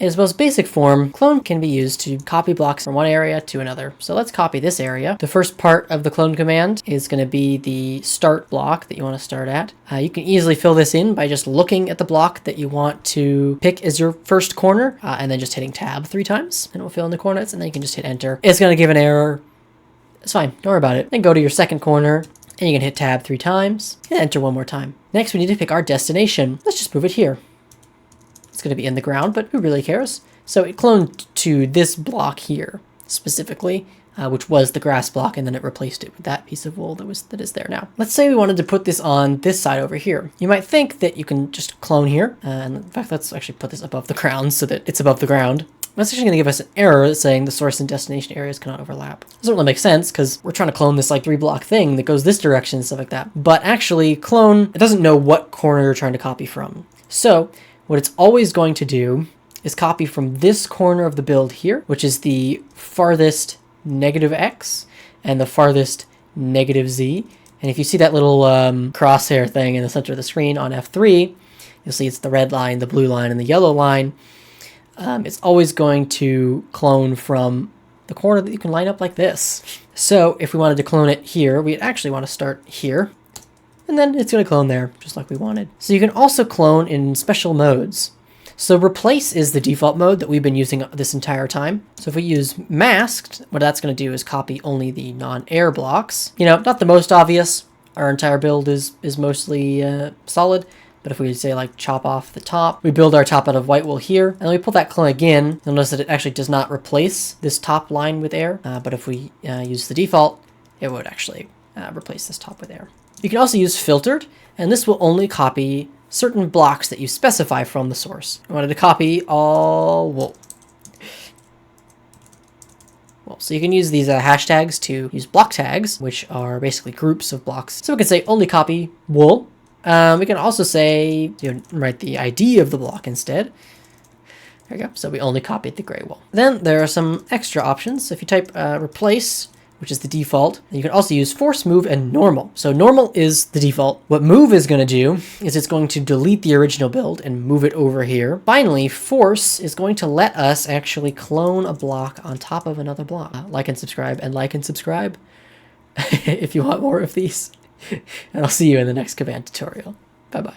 In its most basic form, clone can be used to copy blocks from one area to another. So let's copy this area. The first part of the clone command is going to be the start block that you want to start at. You can easily fill this in by just looking at the block that you want to pick as your first corner, and then just hitting tab 3 times, and it will fill in the coordinates, and then you can just hit enter. It's going to give an error. It's fine, don't worry about it. Then go to your second corner, and you can hit tab 3 times, and enter 1 more time. Next, we need to pick our destination. Let's just move it here. It's going to be in the ground, but who really cares? So it cloned to this block here specifically, which was the grass block, and then it replaced it with that piece of wool that is there now. Let's say we wanted to put this on this side over here. You might think that you can just clone here, and in fact, let's actually put this above the ground so that it's above the ground. That's actually going to give us an error saying the source and destination areas cannot overlap. Doesn't really make sense because we're trying to clone this like 3-block thing that goes this direction and stuff like that. But actually, clone, it doesn't know what corner you're trying to copy from. So what it's always going to do is copy from this corner of the build here, which is the farthest -x and the farthest -z. And if you see that little crosshair thing in the center of the screen on F3, you'll see it's the red line, the blue line, and the yellow line. It's always going to clone from the corner that you can line up like this. So if we wanted to clone it here, we'd actually want to start here. And then it's going to clone there, just like we wanted. So you can also clone in special modes. So replace is the default mode that we've been using this entire time. So if we use masked, what that's going to do is copy only the non-air blocks. You know, not the most obvious. Our entire build is mostly solid. But if we say like chop off the top, we build our top out of white wool here, and then we pull that clone again, you'll notice that it actually does not replace this top line with air. But if we use the default, it would actually replace this top with air. You can also use filtered, and this will only copy certain blocks that you specify from the source. I wanted to copy all wool. Well, so you can use these hashtags to use block tags, which are basically groups of blocks. So we can say only copy wool. We can also say, write the ID of the block instead. There you go. So we only copied the gray wool. Then there are some extra options. So if you type replace, which is the default, you can also use force, move, and normal. So normal is the default. What move is going to do is it's going to delete the original build and move it over here. Finally, force is going to let us actually clone a block on top of another block. Like and subscribe, and like and subscribe if you want more of these. And I'll see you in the next command tutorial. Bye-bye.